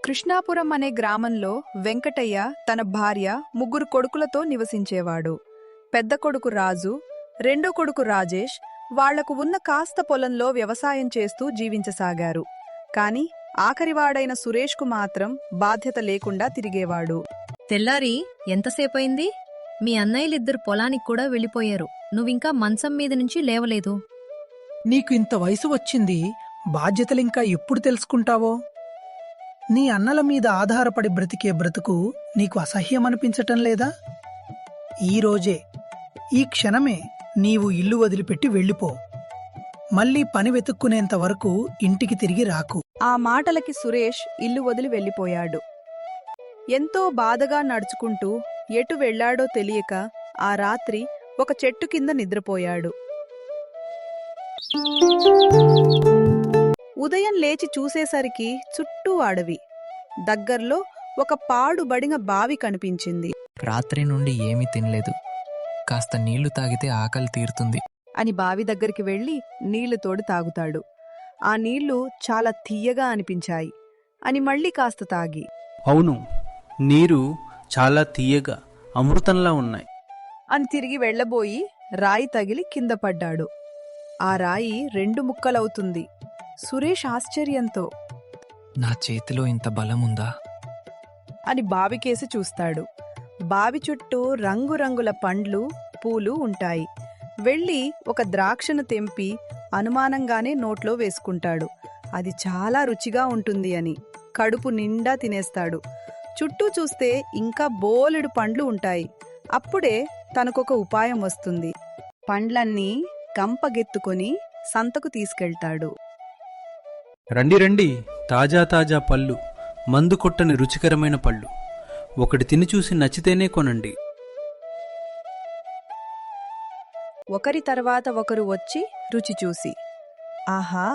కృష్ణాపురం అనే గ్రామంలో వెంకటయ్య తన భార్య ముగ్గురు కొడుకులతో నివసించేవాడు. పెద్ద కొడుకు రాజు, రెండో కొడుకు రాజేష్ వాళ్లకు ఉన్న కాస్త పొలంలో వ్యవసాయం చేస్తూ జీవించసాగారు. కాని ఆఖరివాడైన సురేష్కు మాత్రం బాధ్యత లేకుండా తిరిగేవాడు. తెల్లారి ఎంతసేపయింది? మీ అన్నయ్యలిద్దరు పొలానికి కూడా వెళ్ళిపోయారు. నువ్వింకా మంచం మీద నుంచి లేవలేదు. నీకు ఇంత వయసు వచ్చింది, బాధ్యతలింకా ఎప్పుడు తెలుసుకుంటావో? నీ అన్నల మీద ఆధారపడి బ్రతికే బ్రతుకు నీకు అసహ్యమనిపించటం లేదా? ఈరోజే, ఈ క్షణమే నీవు ఇల్లు వదిలిపెట్టి వెళ్ళిపో. మళ్ళీ పని వెతుక్కునేంత వరకు ఇంటికి తిరిగి రాకు. ఆ మాటలకి సురేష్ ఇల్లు వదిలి వెళ్ళిపోయాడు. ఎంతో బాధగా నడుచుకుంటూ ఎటు వెళ్లాడో తెలియక ఆ రాత్రి ఒక చెట్టు కింద నిద్రపోయాడు. ఉదయం లేచి చూసేసరికి చుట్టూ అడవి. దగ్గర్లో ఒక పాడుబడిన బావి కనిపించింది. రాత్రి నుండి ఏమీ తినలేదు, కాస్త నీళ్లు తాగితే ఆకలి తీరుతుంది అని బావి దగ్గరికి వెళ్లి నీళ్లు తోడి తాగుతాడు. ఆ నీళ్లు చాలా తీయగా అనిపించాయి అని మళ్ళీ కాస్త తాగి, అవును, నీరు చాలా తీయగా అమృతంలా ఉన్నాయి అని తిరిగి వెళ్లబోయి రాయి తగిలి కింద పడ్డాడు. ఆ రాయి 2 ముక్కలవుతుంది. సురేష్ ఆశ్చర్యంతో, నా చేతిలో ఇంత బలముందా అని బావికేసి చూస్తాడు. బావి చుట్టూ రంగురంగుల పండ్లు, పూలు ఉంటాయి. వెళ్ళి ఒక ద్రాక్షను తెంపి అనుమానంగానే నోట్లో వేసుకుంటాడు. అది చాలా రుచిగా ఉంటుంది అని కడుపు నిండా తినేస్తాడు. చుట్టూ చూస్తే ఇంకా బోలెడు పండ్లు ఉంటాయి. అప్పుడే తనకొక ఉపాయం వస్తుంది. పండ్లన్నీ గంపగెత్తుకొని సంతకు తీసుకెళ్తాడు. రండి రండి, తాజా తాజా పళ్ళు, మందు కొట్టని రుచికరమైన పళ్ళు. ఒకటి తిని చూసి నచ్చితేనే కొనండి. ఒకరి తర్వాత ఒకరు వచ్చి రుచి చూసి, ఆహా,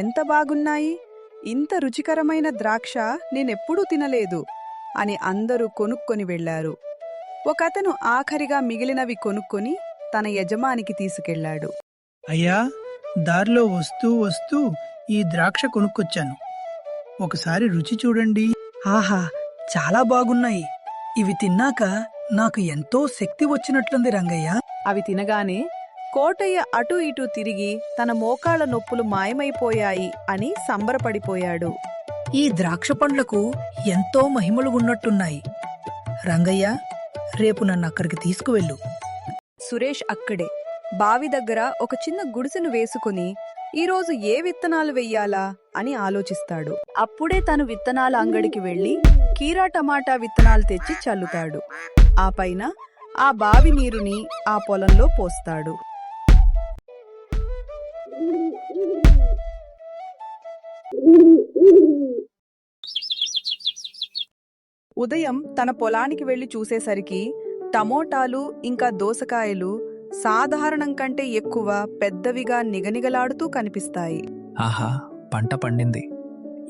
ఎంత బాగున్నాయి! ఇంత రుచికరమైన ద్రాక్ష నేనెప్పుడూ తినలేదు అని అందరూ కొనుక్కొని వెళ్లారు. ఒకతను ఆఖరిగా మిగిలినవి కొనుక్కొని తన యజమానికి తీసుకెళ్లాడు. అయ్యా, దారిలో వస్తూ వస్తూ ఈ ద్రాక్ష కొనుక్కొచ్చాను. ఒకసారి రుచి చూడండి. ఆహా, చాలా బాగున్నాయి. ఇవి తిన్నాక నాకు ఎంతో శక్తి వచ్చినట్లుంది రంగయ్య. అవి తినగానే కోటయ్య అటూ ఇటూ తిరిగి తన మోకాళ్ల నొప్పులు మాయమైపోయాయి అని సంబరపడిపోయాడు. ఈ ద్రాక్ష పండ్లకు ఎంతో మహిమలు ఉన్నట్టున్నాయి. రంగయ్య, రేపు నన్ను అక్కడికి తీసుకువెళ్ళు. సురేష్ అక్కడే బావి దగ్గర ఒక చిన్న గుడిసెను వేసుకుని ఈరోజు ఏ విత్తనాలు వెయ్యాలా అని ఆలోచిస్తాడు. అప్పుడే తను విత్తనాల అంగడికి వెళ్లి కీరా టమాటా విత్తనాలు తెచ్చి చల్లుతాడు. ఆ పైన ఆ బావి నీరుని ఆ పొలంలో పోస్తాడు. ఉదయం తన పొలానికి వెళ్లి చూసేసరికి టమోటాలు ఇంకా దోసకాయలు సాధారణం కంటే ఎక్కువ పెద్దవిగా నిగనిగలాడుతూ కనిపిస్తాయి. ఆహా, పంట పండింది.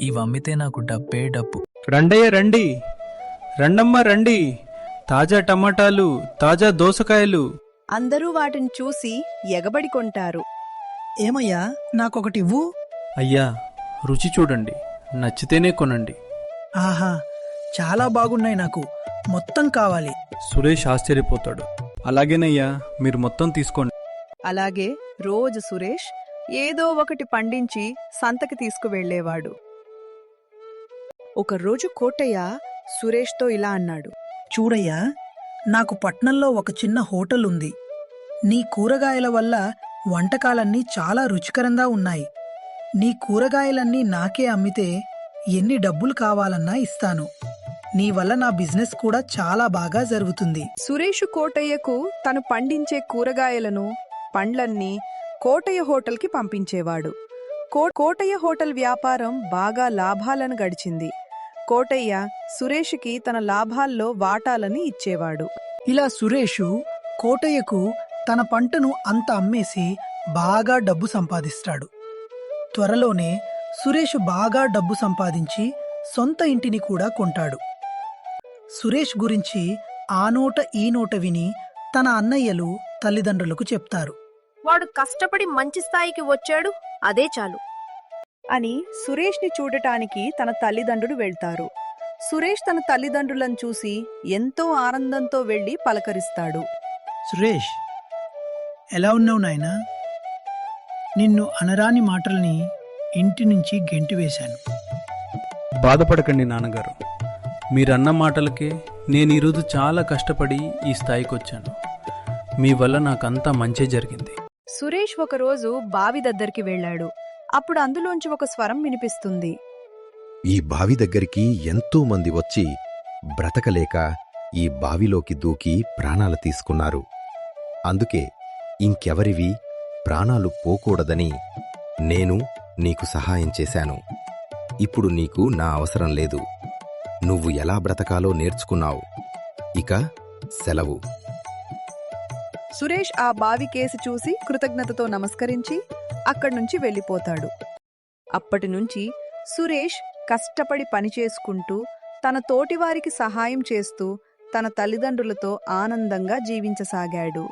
ఇవమ్మితే నాకు డబ్బే డబ్బు. రండయ్య రండి, రండమ్మ రండి, తాజా టమాటాలు, తాజా దోసకాయలు. అందరూ వాటిని చూసి ఎగబడి కొంటారు. ఏమయ్యా, నాకొకటివ్వు. అయ్యా, రుచి చూడండి, నచ్చితేనే కొనండి. ఆహా, చాలా బాగున్నాయి, నాకు మొత్తం కావాలి. సురేష్ ఆశ్చర్యపోతాడు. అలాగేనయ్యా, మీరు మొత్తం తీసుకోండి. అలాగే రోజు సురేష్ ఏదో ఒకటి పండించి సంతకి తీసుకువెళ్లేవాడు. ఒకరోజు కోటయ్య సురేష్తో ఇలా అన్నాడు. చూడయ్యా, నాకు పట్నంలో ఒక చిన్న హోటల్ ఉంది. నీ కూరగాయల వల్ల వంటకాలన్నీ చాలా రుచికరంగా ఉన్నాయి. నీ కూరగాయలన్నీ నాకే అమ్మితే ఎన్ని డబ్బులు కావాలన్నా ఇస్తాను. నీ వల్ల నా బిజినెస్ కూడా చాలా బాగా జరుగుతుంది. సురేషు కోటయ్యకు తను పండించే కూరగాయలను, పండ్లన్నీ కోటయ్య హోటల్కి పంపించేవాడు. కోటయ్య హోటల్ వ్యాపారం బాగా లాభాలను గడిచింది. కోటయ్య సురేషుకి తన లాభాల్లో వాటాలని ఇచ్చేవాడు. ఇలా సురేషు కోటయ్యకు తన పంటను అంత అమ్మేసి బాగా డబ్బు సంపాదిస్తాడు. త్వరలోనే సురేషు బాగా డబ్బు సంపాదించి సొంత ఇంటిని కూడా కొంటాడు. సురేష్ గురించి ఆ నోట ఈ నోట విని తన అన్నయ్యలు తల్లిదండ్రులకు చెప్తారు. వాడు కష్టపడి మంచి స్థాయికి వచ్చాడు, అదే చాలు. అని సురేష్ని చూడటానికి తన తల్లిదండ్రులు వెళ్తారు. సురేష్ తన తల్లిదండ్రులను చూసి ఎంతో ఆనందంతో వెళ్లి పలకరిస్తాడు. సురేష్, ఎలా ఉన్నావు నాయనా? నిన్ను అనరాని మాటల్ని ఇంటి నుంచి గెంటివేశాను. బాధపడకండి నాన్నగారు. మీరన్న మాటలకే నేను ఈరోజు చాలా కష్టపడి ఈ స్థాయికి వచ్చాను. మీ వల్ల నాకంతా మంచే జరిగింది. సురేష్ ఒకరోజు బావి దగ్గరికి వెళ్ళాడు. అప్పుడు అందులోంచి ఒక స్వరం వినిపిస్తుంది. ఈ బావి దగ్గరికి ఎంతో మంది వచ్చి బ్రతకలేక ఈ బావిలోకి దూకి ప్రాణాలు తీసుకున్నారు. అందుకే ఇంకెవరివి ప్రాణాలు పోకూడదని నేను నీకు సహాయం చేశాను. ఇప్పుడు నీకు నా అవసరం లేదు. నువ్వు ఎలా బ్రతకాలో నేర్చుకున్నావు. ఇక సెలవు. సురేష్ ఆ బావి కేసి చూసి కృతజ్ఞతతో నమస్కరించి అక్కడ్నుంచి వెళ్ళిపోతాడు. అప్పటినుంచి సురేష్ కష్టపడి పనిచేసుకుంటూ తన తోటివారికి సహాయం చేస్తూ తన తల్లిదండ్రులతో ఆనందంగా జీవించసాగాడు.